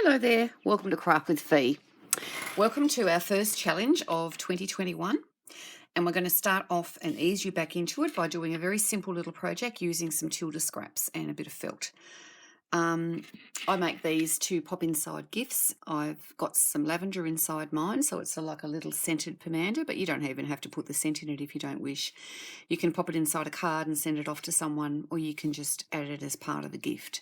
Hello there, welcome to Craft with Fee. Welcome to our first challenge of 2021, and we're going to start off and ease you back into it by doing a very simple little project using some TILDA scraps and a bit of felt. I make these to pop inside gifts. I've got some lavender inside mine, so it's like a little scented pomander, but you don't even have to put the scent in it if you don't wish. You can pop it inside a card and send it off to someone, or you can just add it as part of a gift.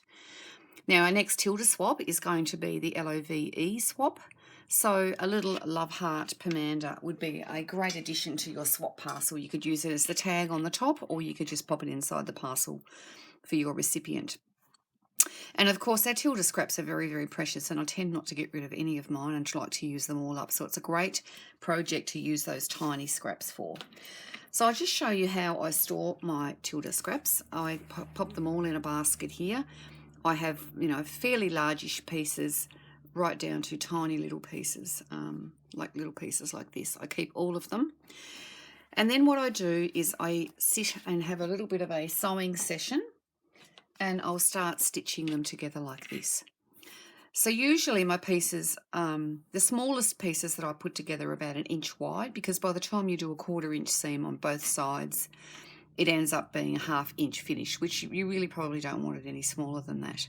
Now, our next TILDA swap is going to be the LOVE swap. So a little love heart pomander would be a great addition to your swap parcel. You could use it as the tag on the top, or you could just pop it inside the parcel for your recipient. And of course, our TILDA scraps are very, very precious, and I tend not to get rid of any of mine and like to use them all up. So it's a great project to use those tiny scraps for. So I'll just show you how I store my TILDA scraps. I pop them all in a basket here. I have, fairly largish pieces right down to tiny little pieces, like this. I keep all of them. And then what I do is I sit and have a little bit of a sewing session, and I'll start stitching them together like this. So usually my pieces, the smallest pieces that I put together are about 1 inch wide, because by the time you do a 1/4 inch seam on both sides, it ends up being a 1/2 inch finish, which you really probably don't want it any smaller than that.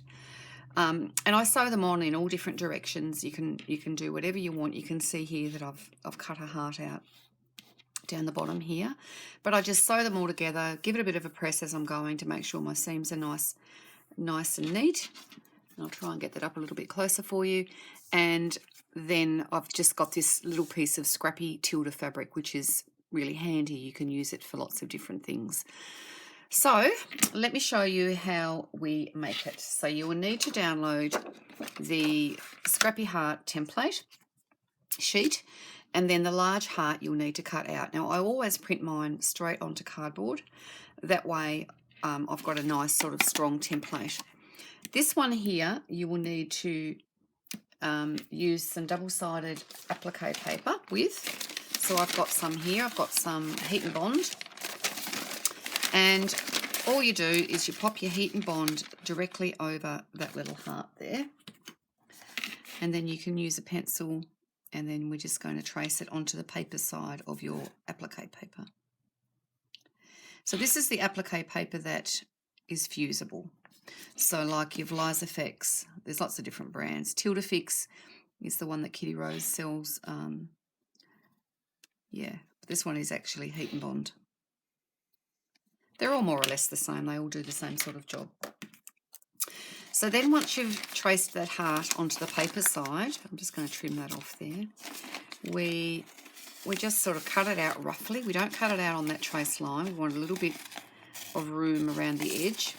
And I sew them on in all different directions. You can do whatever you want. You can see here that I've cut a heart out down the bottom here, but I just sew them all together, give it a bit of a press as I'm going to make sure my seams are nice and neat. And I'll try and get that up a little bit closer for you. And then I've just got this little piece of scrappy TILDA fabric, which is really handy. You can use it for lots of different things. So let me show you how we make it. So you will need to download the Scrappy Heart template sheet, and then the large heart you'll need to cut out. Now, I always print mine straight onto cardboard. That way I've got a nice sort of strong template. This one here, you will need to use some double-sided applique paper with. So I've got some here. I've got some heat and bond. And all you do is you pop your heat and bond directly over that little heart there. And then you can use a pencil, and then we're just going to trace it onto the paper side of your applique paper. So this is the applique paper that is fusible. So like your Lysafex, there's lots of different brands. TILDA Fix is the one that Kitty Rose sells. This one is actually heat and bond. They're all more or less the same. They all do the same sort of job. So then once you've traced that heart onto the paper side, I'm just going to trim that off there. We just sort of cut it out roughly. We don't cut it out on that trace line. We want a little bit of room around the edge.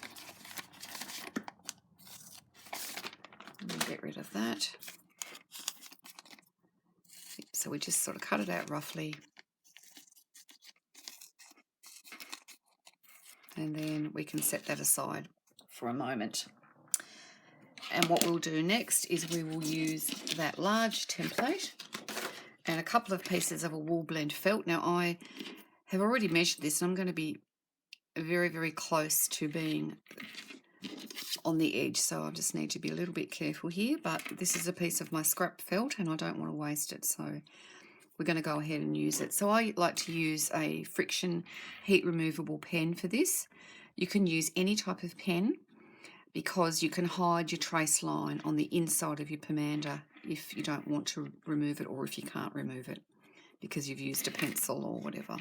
Get rid of that. So we just sort of cut it out roughly. And then we can set that aside for a moment. And what we'll do next is we will use that large template and a couple of pieces of a wool blend felt. Now, I have already measured this, and I'm going to be very, very close to being on the edge, so I just need to be a little bit careful here. But this is a piece of my scrap felt, and I don't want to waste it, so we're going to go ahead and use it. So I like to use a friction heat removable pen for this. You can use any type of pen, because you can hide your trace line on the inside of your pomander if you don't want to remove it, or if you can't remove it because you've used a pencil or whatever.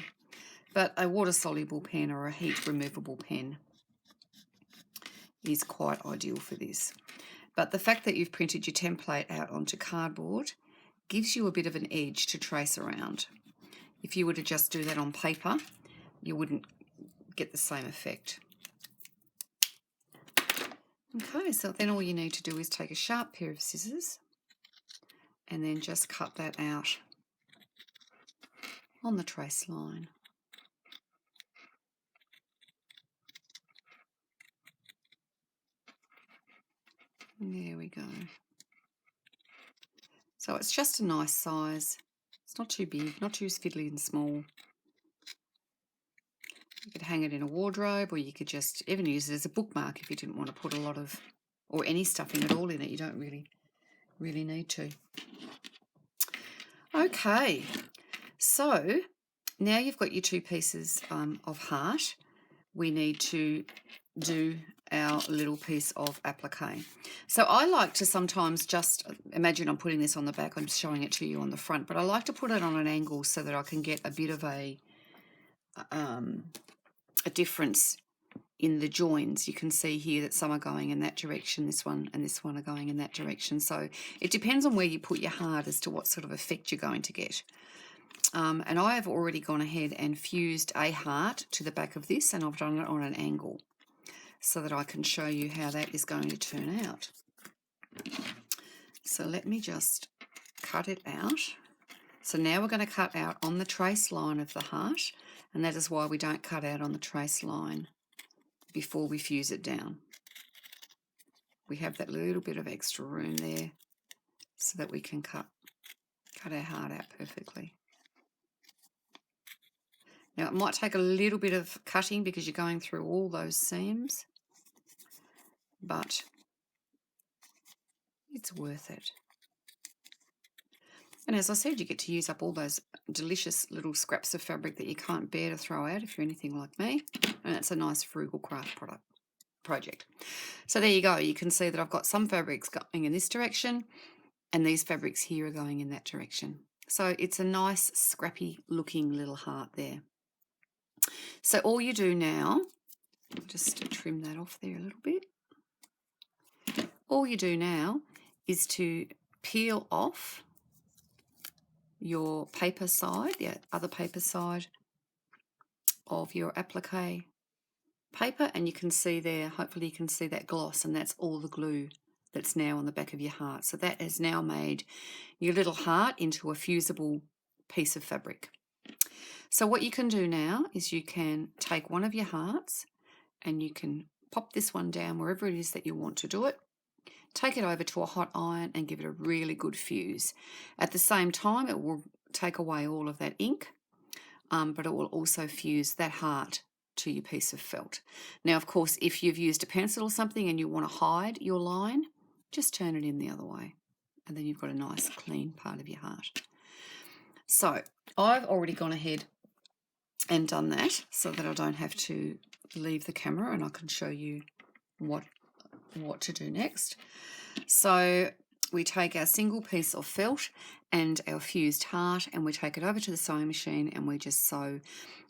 But a water-soluble pen or a heat removable pen is quite ideal for this. But the fact that you've printed your template out onto cardboard gives you a bit of an edge to trace around. If you were to just do that on paper, you wouldn't get the same effect. Okay, so then all you need to do is take a sharp pair of scissors and then just cut that out on the trace line. There we go. So it's just a nice size. It's not too big, not too fiddly and small. You could hang it in a wardrobe, or you could just even use it as a bookmark if you didn't want to put a lot of, or any stuffing at all in it. You don't really Really need to. Okay, so now you've got your 2 pieces of heart. We need to do our little piece of applique. So I like to sometimes just, imagine I'm putting this on the back, I'm showing it to you on the front, but I like to put it on an angle so that I can get a bit of a difference in the joins. You can see here that some are going in that direction, this one and this one are going in that direction. So it depends on where you put your heart as to what sort of effect you're going to get. And I have already gone ahead and fused a heart to the back of this, and I've done it on an angle so that I can show you how that is going to turn out. So let me just cut it out. So now we're going to cut out on the trace line of the heart, and that is why we don't cut out on the trace line before we fuse it down. We have that little bit of extra room there so that we can cut our heart out perfectly. Now it might take a little bit of cutting because you're going through all those seams, but it's worth it. And as I said, you get to use up all those delicious little scraps of fabric that you can't bear to throw out if you're anything like me. And it's a nice frugal craft project. So there you go. You can see that I've got some fabrics going in this direction and these fabrics here are going in that direction. So it's a nice scrappy looking little heart there. So all you do now, just to trim that off there a little bit, all you do now is to peel off your paper side, the other paper side of your applique paper, and you can see there, hopefully you can see that gloss, and that's all the glue that's now on the back of your heart. So that has now made your little heart into a fusible piece of fabric. So what you can do now is you can take one of your hearts and you can pop this one down wherever it is that you want to do it. Take it over to a hot iron and give it a really good fuse. At the same time, it will take away all of that ink, but it will also fuse that heart to your piece of felt. Now, of course, if you've used a pencil or something and you want to hide your line, just turn it in the other way, and then you've got a nice clean part of your heart. So I've already gone ahead and done that so that I don't have to leave the camera and I can show you what to do next. So we take our single piece of felt and our fused heart and we take it over to the sewing machine and we just sew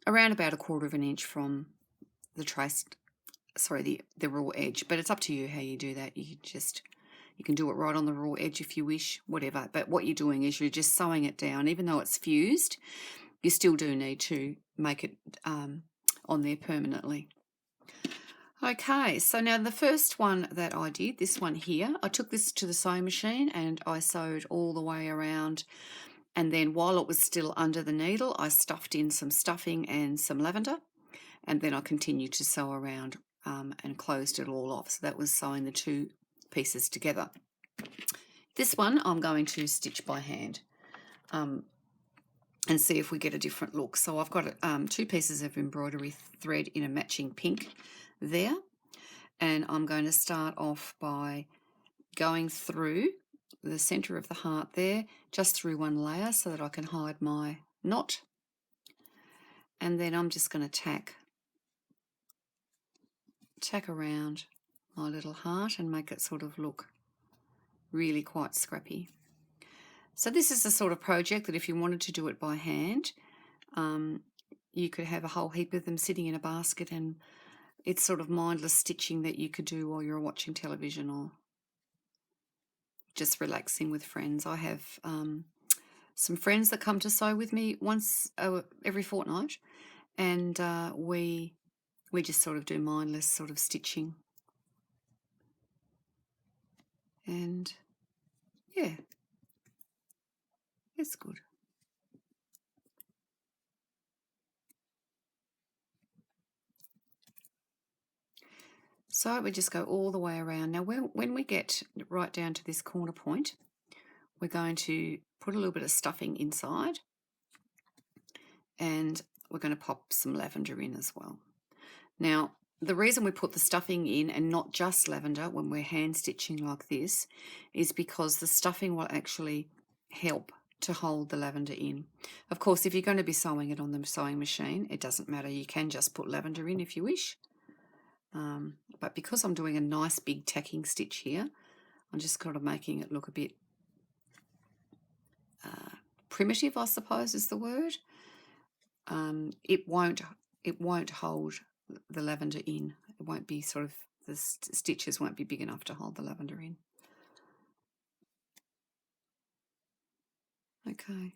around about 1/4 inch from the the raw edge. But it's up to you how you do that. You can do it right on the raw edge if you wish, whatever. But what you're doing is you're just sewing it down. Even though it's fused, you still do need to make it on there permanently. Okay, so now the first one that I did, this one here, I took this to the sewing machine and I sewed all the way around, and then while it was still under the needle, I stuffed in some stuffing and some lavender, and then I continued to sew around and closed it all off. So that was sewing the 2 pieces together. This one I'm going to stitch by hand and see if we get a different look. So I've got 2 pieces of embroidery thread in a matching pink there, and I'm going to start off by going through the center of the heart there, just through one layer so that I can hide my knot, and then I'm just going to tack around my little heart and make it sort of look really quite scrappy. So this is the sort of project that if you wanted to do it by hand, you could have a whole heap of them sitting in a basket, and it's sort of mindless stitching that you could do while you're watching television or just relaxing with friends. I have some friends that come to sew with me once every fortnight, and we just sort of do mindless sort of stitching. And yeah, it's good. So we just go all the way around. Now when we get right down to this corner point, we're going to put a little bit of stuffing inside, and we're going to pop some lavender in as well. Now the reason we put the stuffing in and not just lavender when we're hand stitching like this is because the stuffing will actually help to hold the lavender in. Of course, if you're going to be sewing it on the sewing machine, it doesn't matter. You can just put lavender in if you wish. But because I'm doing a nice big tacking stitch here, I'm just kind of making it look a bit primitive, I suppose is the word. It won't hold the lavender in. It won't be sort of, the stitches won't be big enough to hold the lavender in. Okay,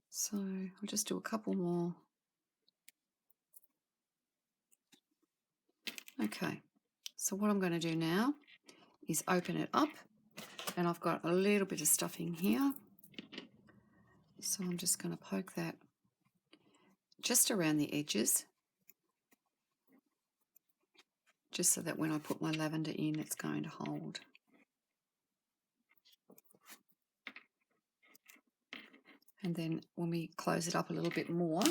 so I'll just do a couple more. Okay, so what I'm going to do now is open it up, and I've got a little bit of stuffing here, so I'm just going to poke that just around the edges, just so that when I put my lavender in, it's going to hold. And then when we close it up a little bit more,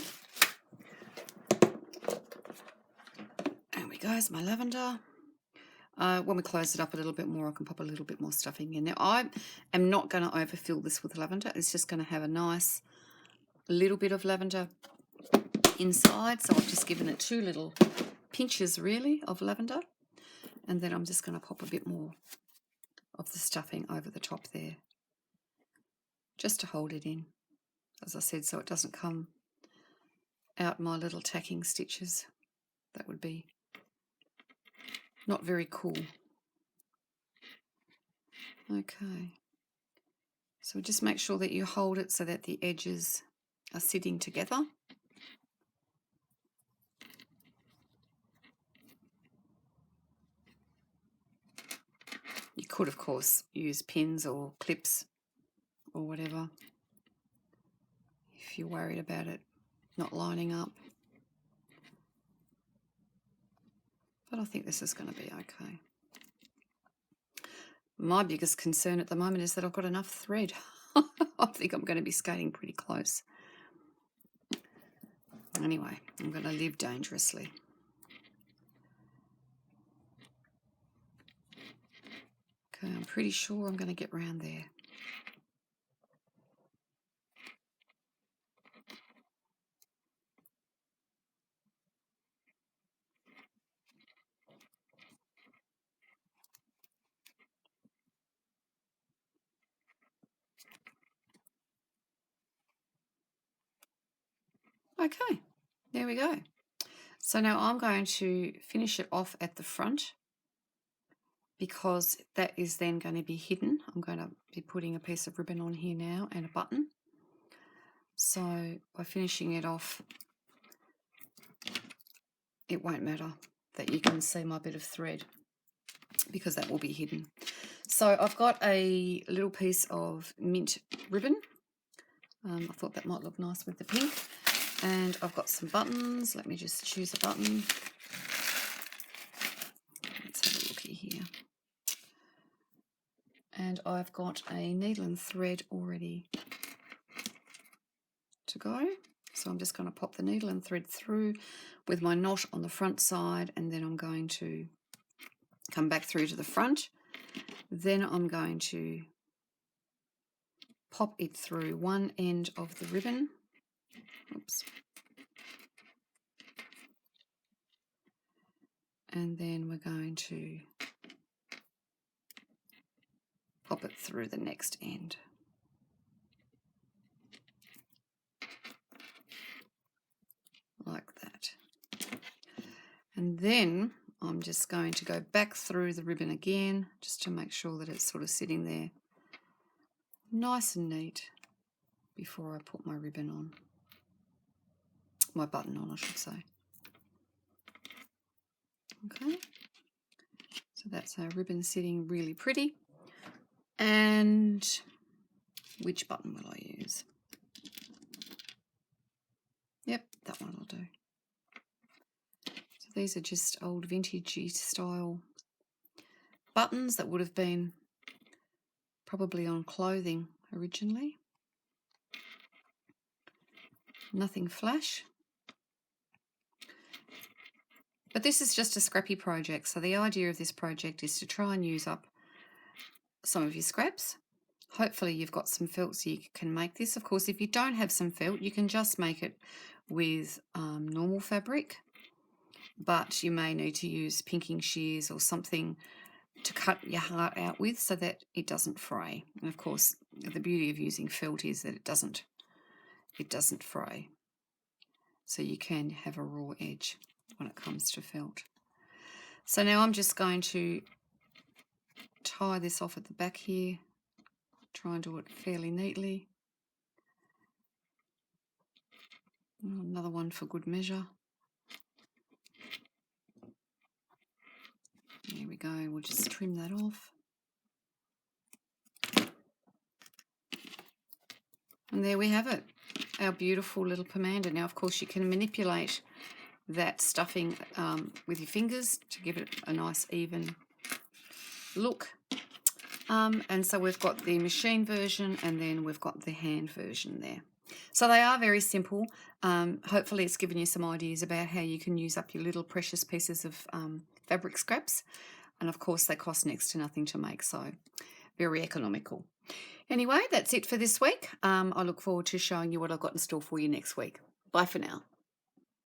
there we go, is my lavender. When we close it up a little bit more, I can pop a little bit more stuffing in. Now, I am not going to overfill this with lavender. It's just going to have a nice little bit of lavender inside. So I've just given it 2 little pinches, really, of lavender. And then I'm just going to pop a bit more of the stuffing over the top there, just to hold it in, as I said, so it doesn't come out my little tacking stitches. That would be not very cool. Okay, so just make sure that you hold it so that the edges are sitting together. You could, of course, use pins or clips or whatever if you're worried about it not lining up. But I think this is going to be okay. My biggest concern at the moment is that I've got enough thread. I think I'm going to be skating pretty close. Anyway, I'm going to live dangerously. Okay, I'm pretty sure I'm going to get round there. Okay, there we go. So now I'm going to finish it off at the front, because that is then going to be hidden. I'm going to be putting a piece of ribbon on here now and a button. So by finishing it off, it won't matter that you can see my bit of thread, because that will be hidden. So I've got a little piece of mint ribbon. I thought that might look nice with the pink. And I've got some buttons. Let me just choose a button. Let's have a looky here. And I've got a needle and thread already to go. So I'm just going to pop the needle and thread through with my knot on the front side, and then I'm going to come back through to the front. Then I'm going to pop it through one end of the ribbon. Oops. And then we're going to pop it through the next end. Like that. And then I'm just going to go back through the ribbon again, just to make sure that it's sort of sitting there nice and neat before I put my ribbon on. My button on, I should say. Okay, so that's our ribbon sitting really pretty. And which button will I use? Yep, that one will do. So these are just old vintagey style buttons that would have been probably on clothing originally. Nothing flash. But this is just a scrappy project. So the idea of this project is to try and use up some of your scraps. Hopefully you've got some felt so you can make this. Of course, if you don't have some felt, you can just make it with normal fabric, but you may need to use pinking shears or something to cut your heart out with so that it doesn't fray. And of course, the beauty of using felt is that it doesn't fray. So you can have a raw edge when it comes to felt. So now I'm just going to tie this off at the back here. Try and do it fairly neatly. Another one for good measure. There we go. We'll just trim that off. And there we have it, our beautiful little pomander. Now, of course, you can manipulate that stuffing with your fingers to give it a nice even look. And so we've got the machine version and then we've got the hand version there. So they are very simple. Hopefully it's given you some ideas about how you can use up your little precious pieces of fabric scraps. And of course they cost next to nothing to make, so very economical. Anyway, that's it for this week. I look forward to showing you what I've got in store for you next week. Bye for now.